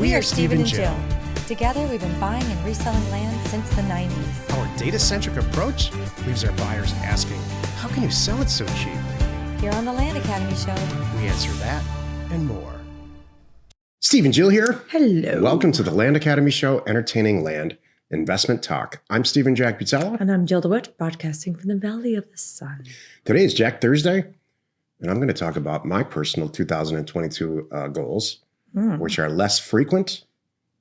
We are Steve and Jill. Together, we've been buying and reselling land since the 90s. Our data-centric approach leaves our buyers asking, how can you sell it so cheap? Here on the Land Academy Show, We answer that and more. Steve and Jill here. Hello. Welcome to the Land Academy Show, entertaining land investment talk. I'm Stephen Jack Pizzella. And I'm Jill DeWitt, broadcasting from the Valley of the Sun. Today is Jack Thursday, and I'm going to talk about my personal 2022 goals, which are less frequent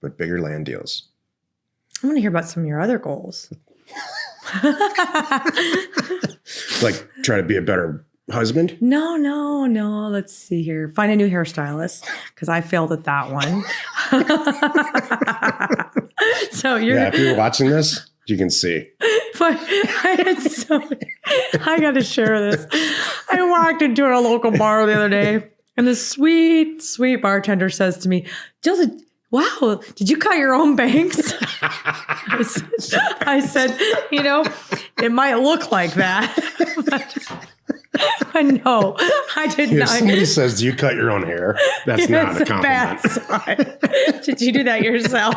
but bigger land deals. I want to hear about some of your other goals. Like try to be a better husband? No. Let's see here. Find a new hairstylist, because I failed at that one. So if you're watching this, you can see. I got to share this. I walked into a local bar the other day, and this sweet bartender says to me, Jill, wow, did you cut your own bangs? I said, it might look like that. But no, I did not. If somebody says, do you cut your own hair? That's not a compliment. Did you do that yourself?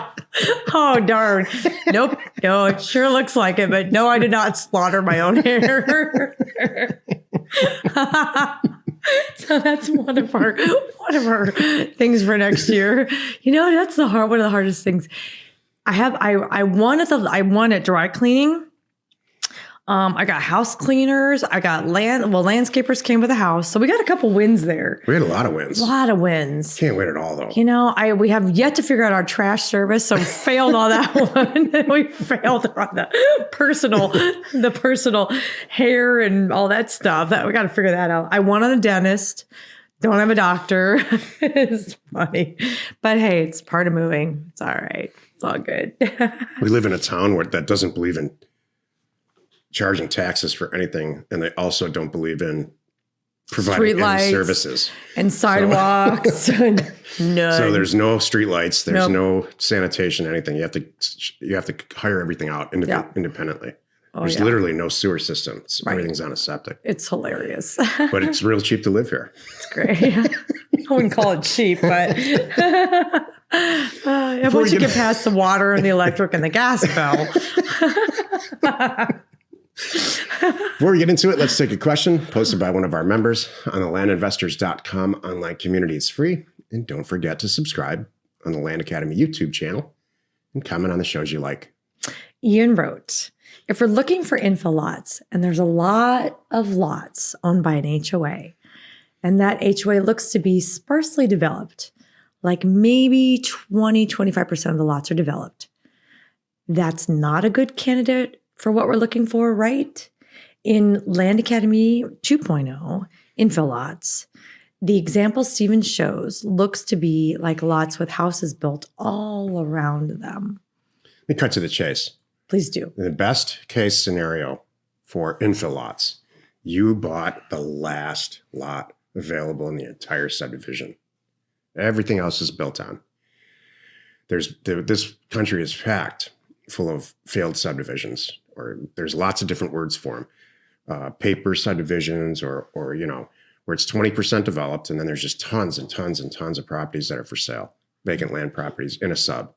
Oh, darn. Nope. No, it sure looks like it, but no, I did not slaughter my own hair. So that's one of our things for next year. That's one of the hardest things. I wanted dry cleaning. I got house cleaners. I got landscapers came with the house. So we got a couple wins there. We had a lot of wins. Can't win it all though. We have yet to figure out our trash service. So we failed on that one. We failed on the personal hair and all that stuff. We got to figure that out. I won on a dentist. Don't have a doctor. It's funny. But hey, it's part of moving. It's all right. It's all good. We live in a town that doesn't believe in charging taxes for anything, and they also don't believe in providing any services and sidewalks. None. So there's no street lights, there's no sanitation, anything. You have to hire everything out independently. There's literally no sewer system. Everything's on a septic. It's hilarious. But it's real cheap to live here. It's great. I wouldn't call it cheap, but once you get past the water and the electric and the gas bill. Before we get into it, let's take a question posted by one of our members on the landinvestors.com online community. It's free. And don't forget to subscribe on the Land Academy YouTube channel and comment on the shows you like. Ian wrote, if we're looking for infill lots, and there's a lot of lots owned by an HOA, and that HOA looks to be sparsely developed, like maybe 20-25% of the lots are developed, that's not a good candidate for what we're looking for, right? In Land Academy 2.0, infill lots, the example Stephen shows looks to be like lots with houses built all around them. Let me cut to the chase. Please do. In the best case scenario for infill lots, you bought the last lot available in the entire subdivision. Everything else is built on. This country is packed full of failed subdivisions, or there's lots of different words for them. Paper subdivisions, or where it's 20% developed, and then there's just tons and tons and tons of properties that are for sale, vacant land properties in a sub.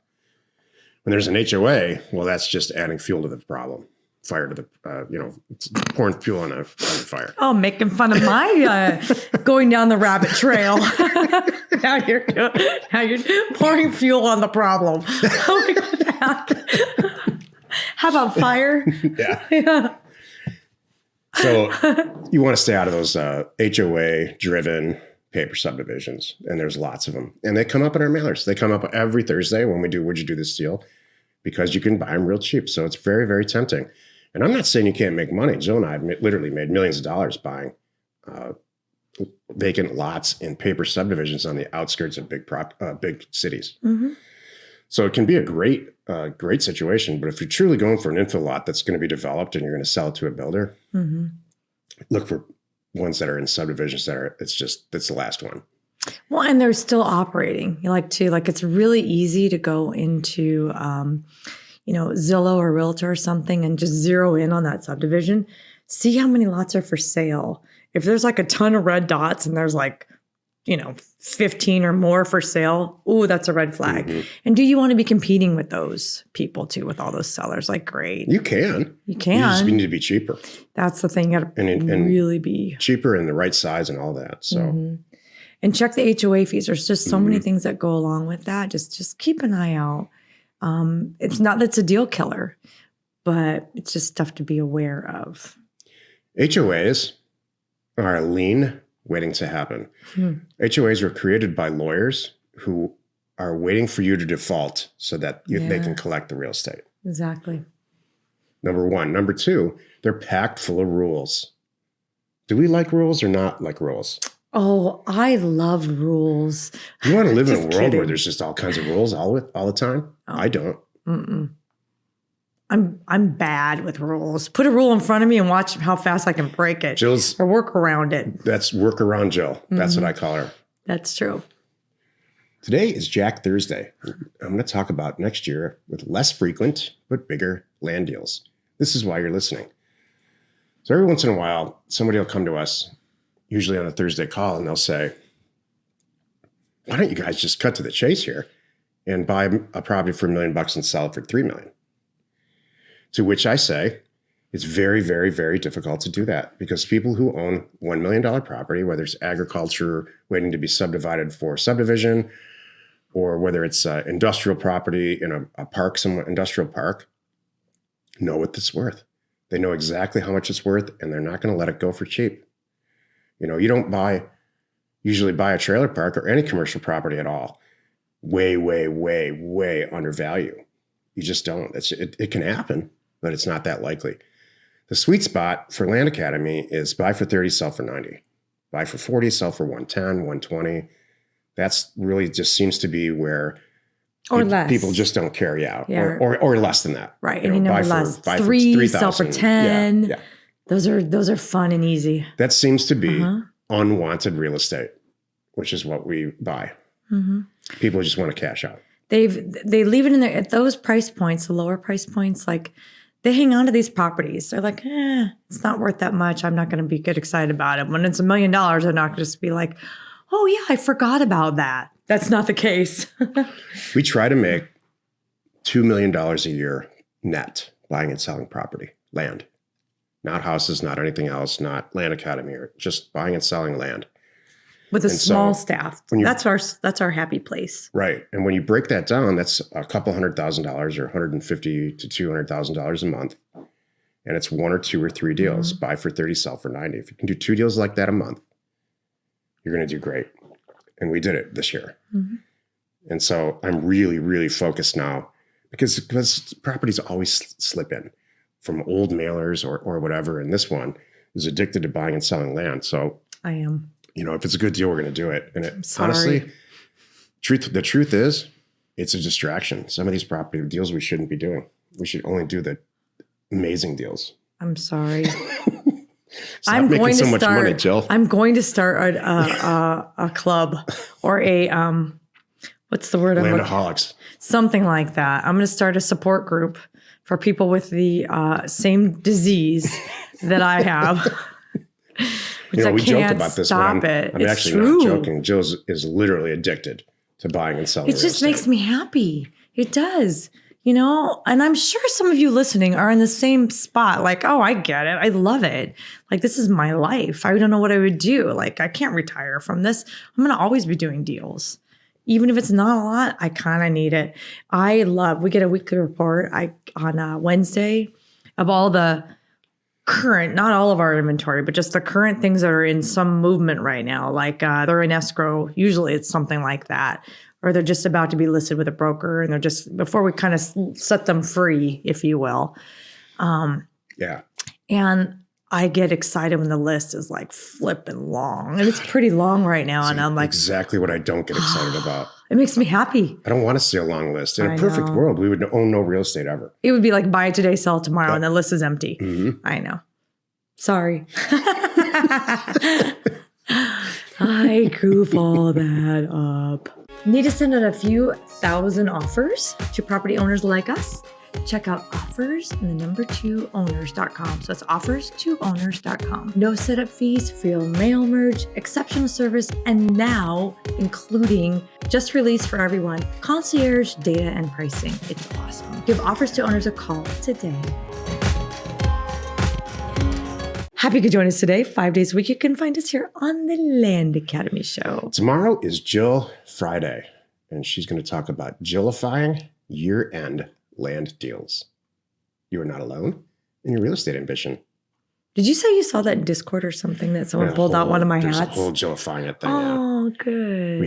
When there's an HOA, well, that's just adding fuel to the problem. Fire to the, pouring fuel on a fire. Oh, making fun of my going down the rabbit trail. now you're pouring fuel on the problem. Oh my God. How about fire? Yeah. So you want to stay out of those HOA-driven paper subdivisions, and there's lots of them. And they come up in our mailers. They come up every Thursday when we do Would You Do This Deal? Because you can buy them real cheap. So it's very, very tempting. And I'm not saying you can't make money. Jill and I have literally made millions of dollars buying vacant lots in paper subdivisions on the outskirts of big cities. Mm-hmm. So it can be a great situation. But if you're truly going for an infill lot that's going to be developed and you're going to sell it to a builder, look for ones that are in subdivisions it's the last one. Well, and they're still operating. It's really easy to go into, Zillow or Realtor or something and just zero in on that subdivision. See how many lots are for sale. If there's like a ton of red dots and there's like 15 or more for sale. Ooh, that's a red flag. Mm-hmm. And do you want to be competing with those people too, with all those sellers? Like, great. You can. You can. You just need to be cheaper. That's the thing. You got to really be cheaper and the right size and all that. So, and check the HOA fees. There's just so many things that go along with that. Just keep an eye out. It's not that it's a deal killer, but it's just stuff to be aware of. HOAs are a lien waiting to happen. HOAs were created by lawyers who are waiting for you to default so that they can collect the real estate. Exactly. Number one. Number two, they're packed full of rules. Do we like rules or not like rules? Oh, I love rules. You want to live in a world where there's just all kinds of rules all the time? Oh. I don't. I'm bad with rules. Put a rule in front of me and watch how fast I can break it. Or work around it. That's work around Jill. That's what I call her. That's true. Today is Jack Thursday. I'm going to talk about next year with less frequent but bigger land deals. This is why you're listening. So every once in a while, somebody will come to us, usually on a Thursday call, and they'll say, why don't you guys just cut to the chase here and buy a property for $1 million and sell it for $3 million? To which I say, it's very, very, very difficult to do that because people who own $1 million property, whether it's agriculture waiting to be subdivided for subdivision, or whether it's industrial property in a park, some industrial park, know what it's worth. They know exactly how much it's worth, and they're not going to let it go for cheap. You don't usually buy a trailer park or any commercial property at all way, way, way, way under value. You just don't. It can happen, but it's not that likely. The sweet spot for Land Academy is buy for 30, sell for 90. Buy for 40, sell for 110, 120. That's really just seems to be where less. People just don't carry out. Yeah. Or less than that. Right. Any number less. Buy 3, for 3,000. Sell for 10. Yeah. Those are fun and easy. That seems to be unwanted real estate, which is what we buy. People just want to cash out. They leave it in there at those price points, the lower price points, like they hang on to these properties. They're like, it's not worth that much. I'm not going to get excited about it. When it's $1 million, they're not just be like, oh yeah, I forgot about that. That's not the case. We try to make $2 million a year net buying and selling property, land, not houses, not anything else, not Land Academy, or just buying and selling land. With a small staff. That's our happy place. Right. And when you break that down, that's a couple $100,000 or $150,000 to $200,000 a month. And it's 1 or 2 or 3 deals. Buy for 30, sell for 90. If you can do 2 deals like that a month, you're going to do great. And we did it this year. And so I'm really, really focused now because properties always slip in from old mailers or whatever. And this one is addicted to buying and selling land. So I am. If it's a good deal, we're going to do it. And honestly, the truth is, it's a distraction. Some of these property deals we shouldn't be doing. We should only do the amazing deals. I'm sorry. I'm making so much money, Jill. I'm going to start a club or a what's the word? Landaholics. Something like that. I'm going to start a support group for people with the same disease that I have. We joked about this, but I'm actually true. not joking. Jill is literally addicted to buying and selling. It just makes me happy. It does. And I'm sure some of you listening are in the same spot. Like, oh, I get it. I love it. Like, this is my life. I don't know what I would do. Like, I can't retire from this. I'm going to always be doing deals. Even if it's not a lot, I kind of need it. We get a weekly report on Wednesday of all the current, not all of our inventory, but just the current things that are in some movement right now. Like they're in escrow. Usually it's something like that. Or they're just about to be listed with a broker and they're just, before we kind of set them free, if you will. Yeah. And I get excited when the list is like flipping long. And it's pretty long right now. And I'm like, exactly what I don't get excited about. It makes me happy. I don't want to see a long list. In a perfect world, we would own no real estate ever. It would be like buy today, sell tomorrow, and the list is empty. I know. Sorry. I goof all that up. Need to send out a few thousand offers to property owners like us? check out offers and the number 2 owners.com. So it's offers2owners.com. No setup fees, free mail merge, exceptional service, and now including just released for everyone, concierge data and pricing. It's awesome. Give Offers to Owners a call today. Happy you could join us today. 5 days a week. You can find us here on the Land Academy Show. Tomorrow is Jill Friday, and she's going to talk about Jillifying year-end land deals. You are not alone in your real estate ambition. Did you say you saw that in Discord or something that someone pulled out one of my hats? There's a whole Jillifying it thing. Oh, good.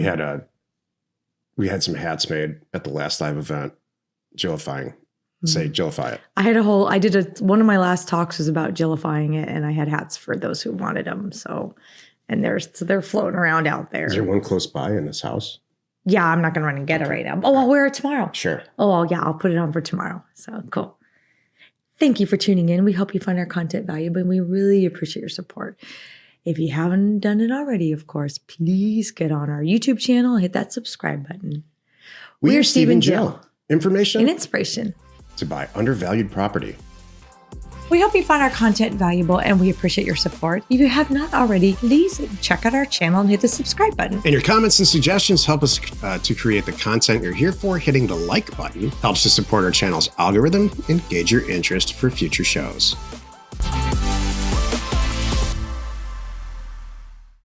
We had some hats made at the last live event. Jillifying. Say Jillify it. One of my last talks was about Jillifying it, and I had hats for those who wanted them. So they're floating around out there. Is there one close by in this house? Yeah, I'm not going to run and get it right now. Oh, I'll wear it tomorrow. Sure. Oh, yeah, I'll put it on for tomorrow. So cool. Thank you for tuning in. We hope you find our content valuable, and we really appreciate your support. If you haven't done it already, of course, please get on our YouTube channel and hit that subscribe button. We are Steve and Jill. Information and inspiration to buy undervalued property. We hope you find our content valuable, and we appreciate your support. If you have not already, please check out our channel and hit the subscribe button. And your comments and suggestions help us to create the content you're here for. Hitting the like button helps to support our channel's algorithm and gauge your interest for future shows.